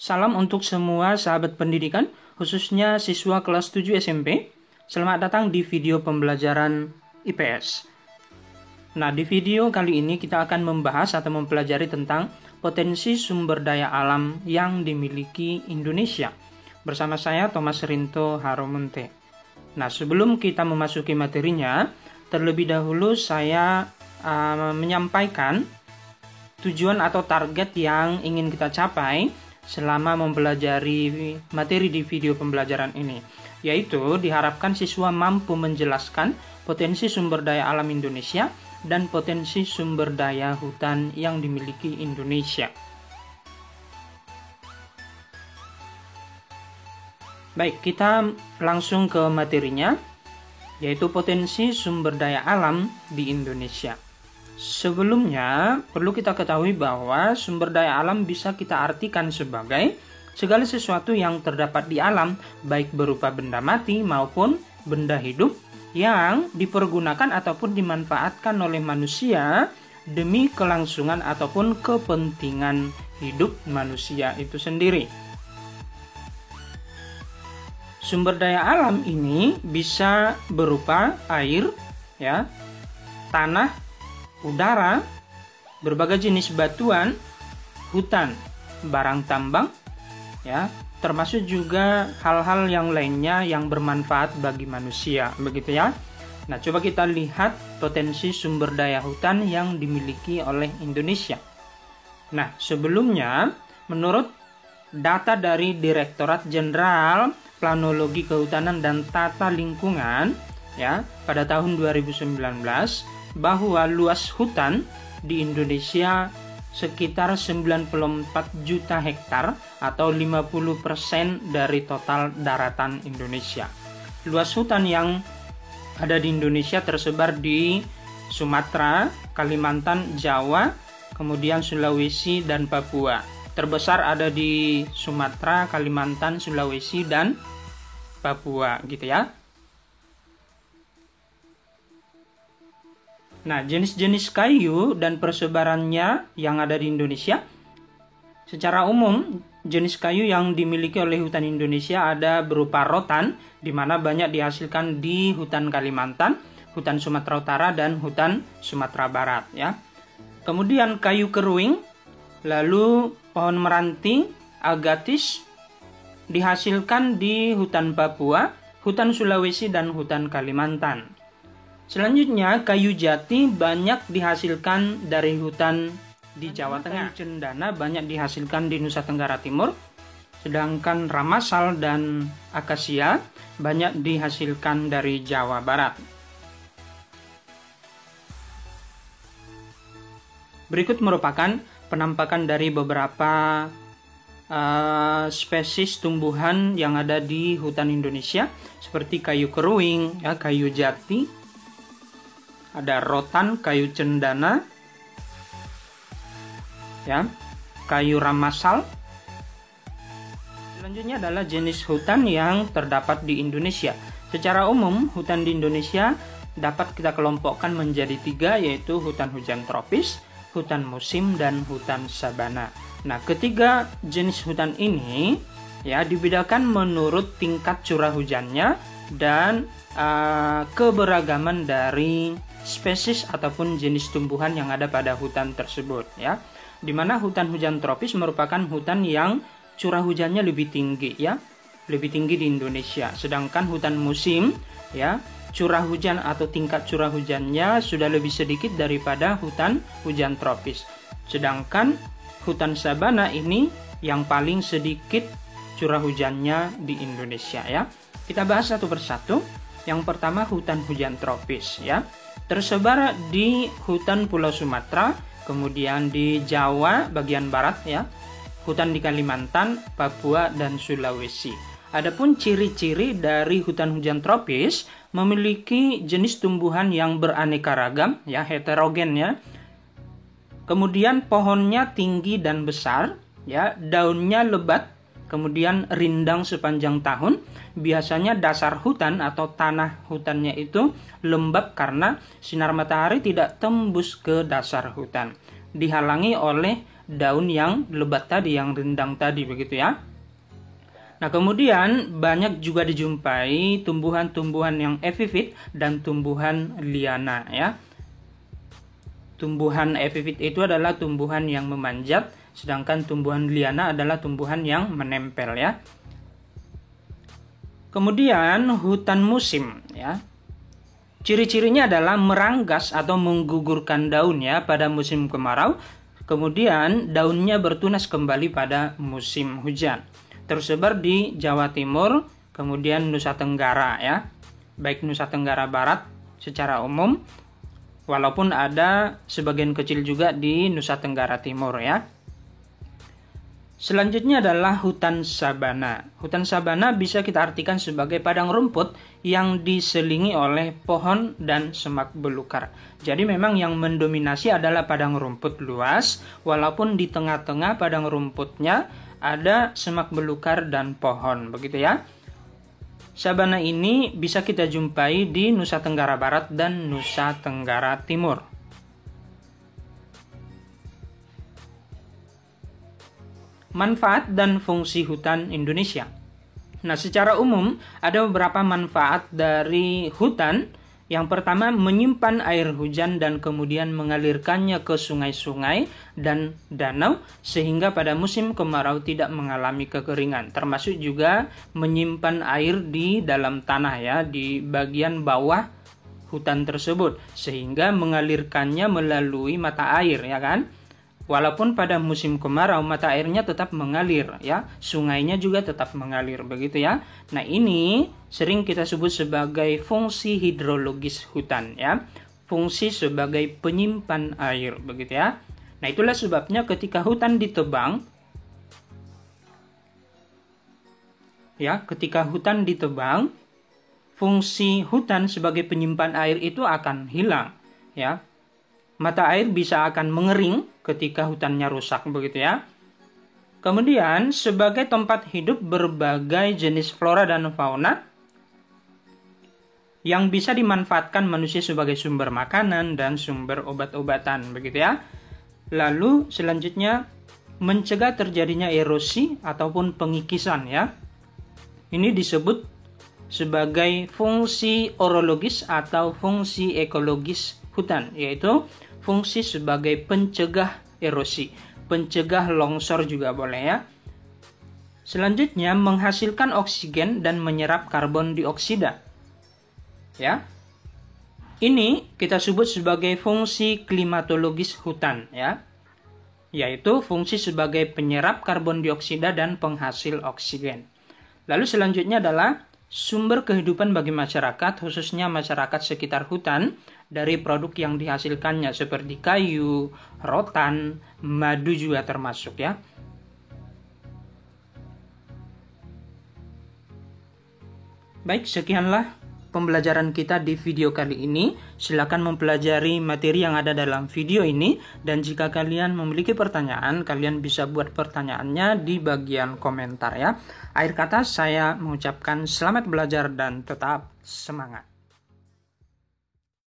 Salam untuk semua sahabat pendidikan, khususnya siswa kelas 7 SMP. Selamat datang di video pembelajaran IPS. Nah, di video kali ini kita akan membahas atau mempelajari tentang potensi sumber daya alam yang dimiliki Indonesia. Bersama saya, Thomas Rinto Haromunte. Nah, sebelum kita memasuki materinya, terlebih dahulu saya menyampaikan tujuan atau target yang ingin kita capai selama mempelajari materi di video pembelajaran ini, yaitu diharapkan siswa mampu menjelaskan potensi sumber daya alam Indonesia dan potensi sumber daya hutan yang dimiliki Indonesia. Baik, kita langsung ke materinya, yaitu potensi sumber daya alam di Indonesia. Sebelumnya, perlu kita ketahui bahwa sumber daya alam bisa kita artikan sebagai segala sesuatu yang terdapat di alam, baik berupa benda mati maupun benda hidup yang dipergunakan ataupun dimanfaatkan oleh manusia demi kelangsungan ataupun kepentingan hidup manusia itu sendiri. Sumber daya alam ini bisa berupa air, tanah, udara, berbagai jenis batuan, hutan, barang tambang, termasuk juga hal-hal yang lainnya yang bermanfaat bagi manusia, begitu ya. Nah, coba kita lihat potensi sumber daya hutan yang dimiliki oleh Indonesia. Nah, sebelumnya, menurut data dari Direktorat Jenderal Planologi Kehutanan dan Tata Lingkungan, pada tahun 2019, bahwa luas hutan di Indonesia sekitar 94 juta hektar atau 50% dari total daratan Indonesia. Luas hutan yang ada di Indonesia tersebar di Sumatera, Kalimantan, Jawa, kemudian Sulawesi dan Papua. Terbesar ada di Sumatera, Kalimantan, Sulawesi dan Papua, gitu ya. Nah, jenis-jenis kayu dan persebarannya yang ada di Indonesia. Secara umum, jenis kayu yang dimiliki oleh hutan Indonesia ada berupa rotan, di mana banyak dihasilkan di hutan Kalimantan, hutan Sumatera Utara, dan hutan Sumatera Barat. Kemudian kayu keruing, lalu pohon meranti, agatis, dihasilkan di hutan Papua, hutan Sulawesi, dan hutan Kalimantan. Selanjutnya, kayu jati banyak dihasilkan dari hutan di Jawa Tengah. Kayu cendana banyak dihasilkan di Nusa Tenggara Timur. Sedangkan ramasal dan akasia banyak dihasilkan dari Jawa Barat. Berikut merupakan penampakan dari beberapa spesies tumbuhan yang ada di hutan Indonesia, seperti kayu keruing, kayu jati, ada rotan, kayu cendana, kayu ramasal. Selanjutnya adalah jenis hutan yang terdapat di Indonesia. Secara umum, hutan di Indonesia dapat kita kelompokkan menjadi 3, yaitu hutan hujan tropis, hutan musim, dan hutan sabana. Nah, ketiga jenis hutan ini dibedakan menurut tingkat curah hujannya dan keberagaman dari spesies ataupun jenis tumbuhan yang ada pada hutan tersebut, di mana hutan hujan tropis merupakan hutan yang curah hujannya lebih tinggi, lebih tinggi di Indonesia. Sedangkan hutan musim, curah hujan atau tingkat curah hujannya sudah lebih sedikit daripada hutan hujan tropis. Sedangkan hutan sabana ini yang paling sedikit curah hujannya di Indonesia, Kita bahas satu persatu. Yang pertama, hutan hujan tropis, tersebar di hutan Pulau Sumatera, kemudian di Jawa bagian barat, hutan di Kalimantan, Papua, dan Sulawesi. Adapun ciri-ciri dari hutan hujan tropis memiliki jenis tumbuhan yang beraneka ragam, heterogen, Kemudian pohonnya tinggi dan besar, daunnya lebat, kemudian rindang sepanjang tahun. Biasanya dasar hutan atau tanah hutannya itu lembab karena sinar matahari tidak tembus ke dasar hutan, dihalangi oleh daun yang lebat tadi, yang rindang tadi, begitu ya. Nah, kemudian banyak juga dijumpai tumbuhan-tumbuhan yang epifit dan tumbuhan liana ya. Tumbuhan epifit itu adalah tumbuhan yang memanjat, sedangkan tumbuhan liana adalah tumbuhan yang menempel ya. Kemudian hutan musim ya. Ciri-cirinya adalah meranggas atau menggugurkan daun ya pada musim kemarau. Kemudian daunnya bertunas kembali pada musim hujan. Tersebar di Jawa Timur, kemudian Nusa Tenggara ya. Baik Nusa Tenggara Barat secara umum, walaupun ada sebagian kecil juga di Nusa Tenggara Timur ya. Selanjutnya adalah hutan sabana. Hutan sabana bisa kita artikan sebagai padang rumput yang diselingi oleh pohon dan semak belukar. Jadi memang yang mendominasi adalah padang rumput luas, walaupun di tengah-tengah padang rumputnya ada semak belukar dan pohon, begitu ya. Sabana ini bisa kita jumpai di Nusa Tenggara Barat dan Nusa Tenggara Timur. Manfaat dan fungsi hutan Indonesia. Nah, secara umum ada beberapa manfaat dari hutan. Yang pertama, menyimpan air hujan dan kemudian mengalirkannya ke sungai-sungai dan danau sehingga pada musim kemarau tidak mengalami kekeringan. Termasuk juga menyimpan air di dalam tanah ya, di bagian bawah hutan tersebut sehingga mengalirkannya melalui mata air ya kan. Walaupun pada musim kemarau mata airnya tetap mengalir ya, sungainya juga tetap mengalir begitu ya. Nah, ini sering kita sebut sebagai fungsi hidrologis hutan ya. Fungsi sebagai penyimpan air begitu ya. Nah, itulah sebabnya ketika hutan ditebang ya, ketika hutan ditebang, fungsi hutan sebagai penyimpan air itu akan hilang ya. Mata air bisa akan mengering ketika hutannya rusak begitu ya. Kemudian sebagai tempat hidup berbagai jenis flora dan fauna yang bisa dimanfaatkan manusia sebagai sumber makanan dan sumber obat-obatan begitu ya. Lalu selanjutnya mencegah terjadinya erosi ataupun pengikisan ya. Ini disebut sebagai fungsi orologis atau fungsi ekologis hutan, yaitu fungsi sebagai pencegah erosi, pencegah longsor juga boleh ya. Selanjutnya menghasilkan oksigen dan menyerap karbon dioksida. Ya. Ini kita sebut sebagai fungsi klimatologis hutan ya. Yaitu fungsi sebagai penyerap karbon dioksida dan penghasil oksigen. Lalu selanjutnya adalah sumber kehidupan bagi masyarakat, khususnya masyarakat sekitar hutan, dari produk yang dihasilkannya seperti kayu, rotan, madu juga termasuk ya. Baik, sekianlah pembelajaran kita di video kali ini. Silakan mempelajari materi yang ada dalam video ini, dan jika kalian memiliki pertanyaan, kalian bisa buat pertanyaannya di bagian komentar ya. Akhir kata saya mengucapkan selamat belajar dan tetap semangat.